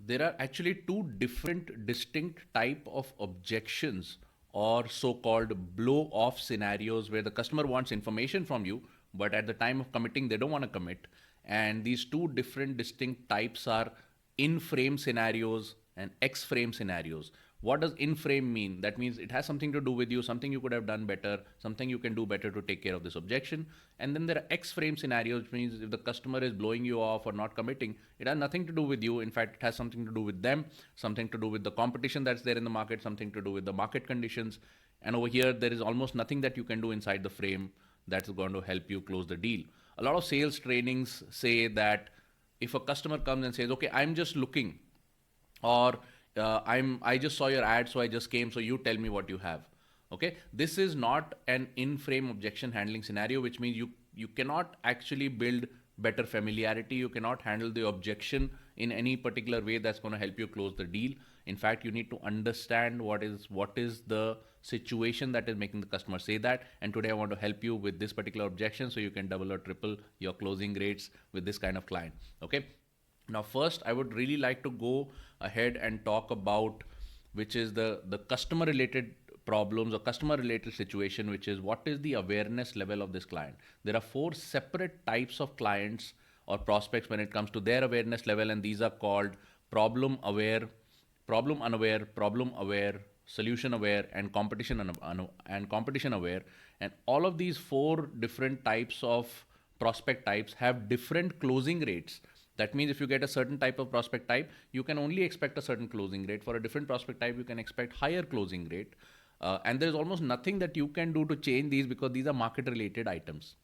there are actually two different distinct type of objections or so-called blow-off scenarios where the customer wants information from you, but at the time of committing, they don't want to commit. And these two different distinct types are in-frame scenarios and X-frame scenarios. What does in-frame mean? That means it has something to do with you, something you could have done better, something you can do better to take care of this objection. And then there are X-frame scenarios, which means if the customer is blowing you off or not committing, it has nothing to do with you. In fact, it has something to do with them, something to do with the competition that's there in the market, something to do with the market conditions. And over here, there is almost nothing that you can do inside the frame that's going to help you close the deal. A lot of sales trainings say that if a customer comes and says, okay, I'm just looking, or I just saw your ad, so I just came, so you tell me what you have. Okay, this is not an in-frame objection handling scenario, which means you cannot actually build better familiarity. You cannot handle the objection in any particular way that's going to help you close the deal. In fact, you need to understand what is the situation that is making the customer say that. And today I want to help you with this particular objection so you can double or triple your closing rates with this kind of client. Okay. Now, first, I would really like to go ahead and talk about which is the customer related problems or customer related situation, which is what is the awareness level of this client. There are four separate types of clients or prospects when it comes to their awareness level, and these are called problem aware, problem unaware, problem aware, solution aware, and competition aware. And all of these four different types of prospect types have different closing rates. That means if you get a certain type of prospect type, you can only expect a certain closing rate. For a different prospect type, you can expect higher closing rate. And there's almost nothing that you can do to change these because these are market related items.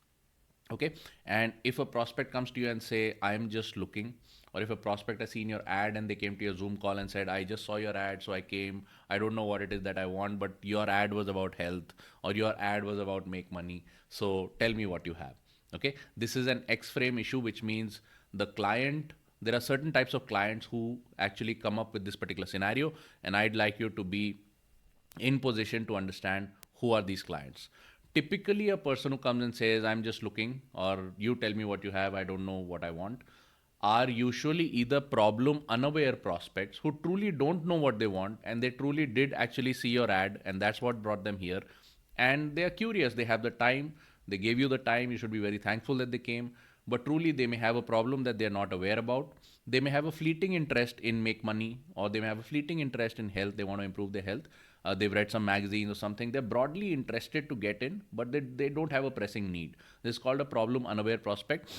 Okay. And if a prospect comes to you and say, I'm just looking, or if a prospect has seen your ad and they came to your Zoom call and said, I just saw your ad, so I came, I don't know what it is that I want, but your ad was about health or your ad was about make money. So tell me what you have. Okay. This is an X-frame issue, which means the client, there are certain types of clients who actually come up with this particular scenario, and I'd like you to be in position to understand who are these clients. Typically, a person who comes and says, I'm just looking, or you tell me what you have, I don't know what I want, are usually either problem unaware prospects who truly don't know what they want and they truly did actually see your ad and that's what brought them here. And they are curious, they have the time, they gave you the time, you should be very thankful that they came. But truly, they may have a problem that they're not aware about. They may have a fleeting interest in make money, or they may have a fleeting interest in health. They want to improve their health. They've read some magazines or something. They're broadly interested to get in, but they don't have a pressing need. This is called a problem unaware prospect.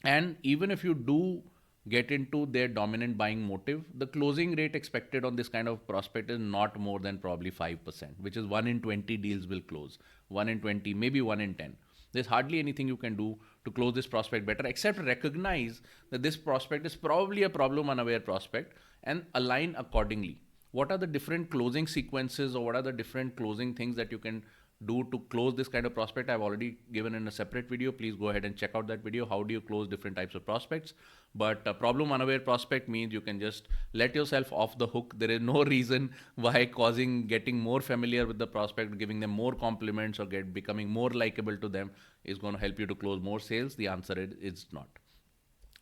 And even if you do get into their dominant buying motive, the closing rate expected on this kind of prospect is not more than probably 5%, which is 1 in 20 deals will close. 1 in 20, maybe 1 in 10. There's hardly anything you can do to close this prospect better except recognize that this prospect is probably a problem unaware prospect and align accordingly. What are the different closing sequences or what are the different closing things that you can do to close this kind of prospect? I've already given in a separate video. Please go ahead and check out that video. How do you close different types of prospects? But a problem unaware prospect means you can just let yourself off the hook. There is no reason why getting more familiar with the prospect, giving them more compliments or becoming more likable to them is going to help you to close more sales. The answer is not.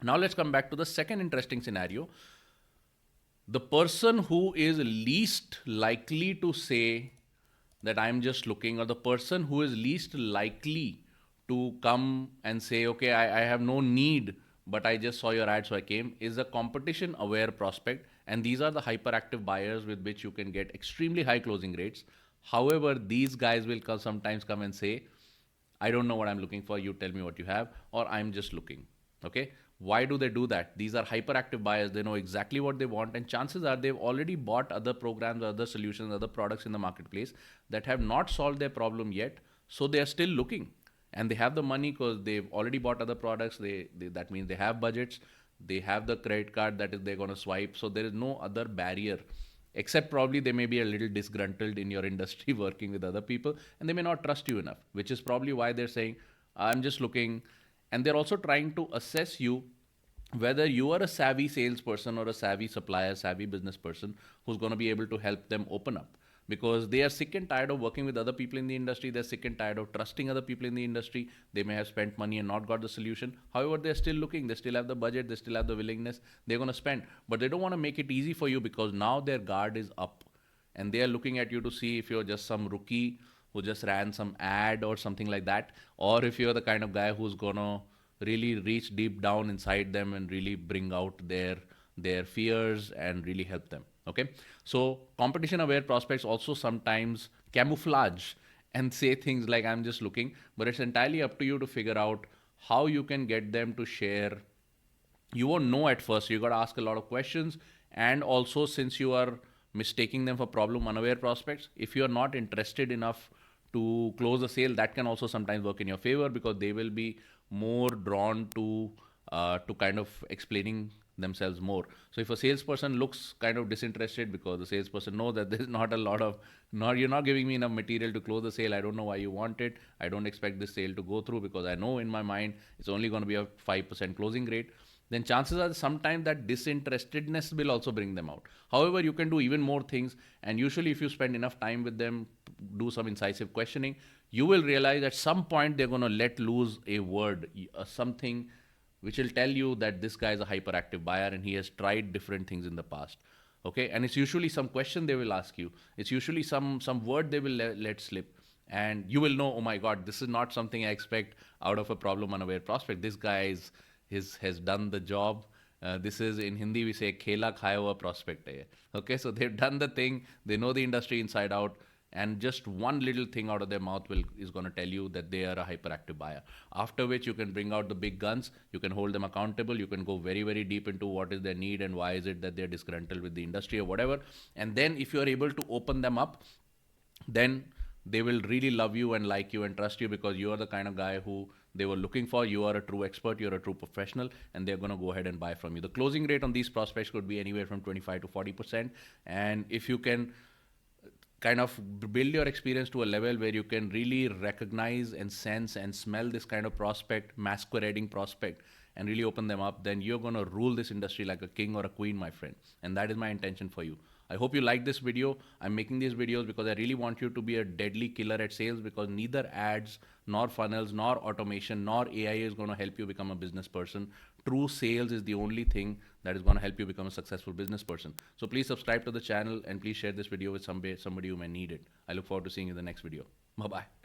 Now let's come back to the second interesting scenario. The person who is least likely to say that I'm just looking, or the person who is least likely to come and say, okay, I have no need, but I just saw your ad, so I came, is a competition aware prospect. And these are the hyperactive buyers with which you can get extremely high closing rates. However, these guys will sometimes come and say, I don't know what I'm looking for, you tell me what you have, or I'm just looking. Okay. Why do they do that? These are hyperactive buyers. They know exactly what they want, and chances are they've already bought other programs, other solutions, other products in the marketplace that have not solved their problem yet. So they are still looking, and they have the money because they've already bought other products. That means they have budgets. They have the credit card that is they're going to swipe. So there is no other barrier, except probably they may be a little disgruntled in your industry working with other people, and they may not trust you enough, which is probably why they're saying, I'm just looking. And they're also trying to assess you whether you are a savvy salesperson or a savvy supplier, savvy business person who's going to be able to help them open up. because they are sick and tired of working with other people in the industry. They're sick and tired of trusting other people in the industry. They may have spent money and not got the solution. However, they're still looking. They still have the budget. They still have the willingness. They're going to spend. But they don't want to make it easy for you because now their guard is up. And they are looking at you to see if you're just some rookie who just ran some ad or something like that, or if you're the kind of guy who's going to really reach deep down inside them and really bring out their fears and really help them. Okay, so competition aware prospects also sometimes camouflage and say things like I'm just looking, but it's entirely up to you to figure out how you can get them to share. You won't know at first. You got to ask a lot of questions, and also since you are mistaking them for problem unaware prospects, if you are not interested enough to close the sale, that can also sometimes work in your favor because they will be more drawn to kind of explaining themselves more. So if a salesperson looks kind of disinterested because the salesperson knows that there's not a lot of, not, you're not giving me enough material to close the sale, I don't know why you want it, I don't expect this sale to go through because I know in my mind it's only going to be a 5% closing rate, then chances are sometimes that disinterestedness will also bring them out. However, you can do even more things, and usually if you spend enough time with them, do some incisive questioning, you will realize at some point they're going to let loose a word, something which will tell you that this guy is a hyperactive buyer and he has tried different things in the past. Okay, and it's usually some question they will ask you. It's usually some word they will let slip, and you will know, oh my god, this is not something I expect out of a problem unaware prospect. This guy has done the job. This is, in Hindi we say, khela khaya hua prospect hai. Okay, so they've done the thing, they know the industry inside out, and just one little thing out of their mouth is going to tell you that they are a hyperactive buyer. After which you can bring out the big guns, you can hold them accountable, you can go very, very deep into what is their need and why is it that they're disgruntled with the industry or whatever. And then if you're able to open them up, then they will really love you and like you and trust you because you are the kind of guy who they were looking for. You are a true expert, you're a true professional, and they're going to go ahead and buy from you. The closing rate on these prospects could be anywhere from 25 to 40%. And if you can kind of build your experience to a level where you can really recognize and sense and smell this kind of prospect, masquerading prospect, and really open them up, then you're going to rule this industry like a king or a queen, my friend. And that is my intention for you. I hope you like this video. I'm making these videos because I really want you to be a deadly killer at sales, because neither ads, nor funnels, nor automation, nor AI is going to help you become a business person. True sales is the only thing that is going to help you become a successful business person. So please subscribe to the channel and please share this video with somebody who may need it. I look forward to seeing you in the next video. Bye-bye.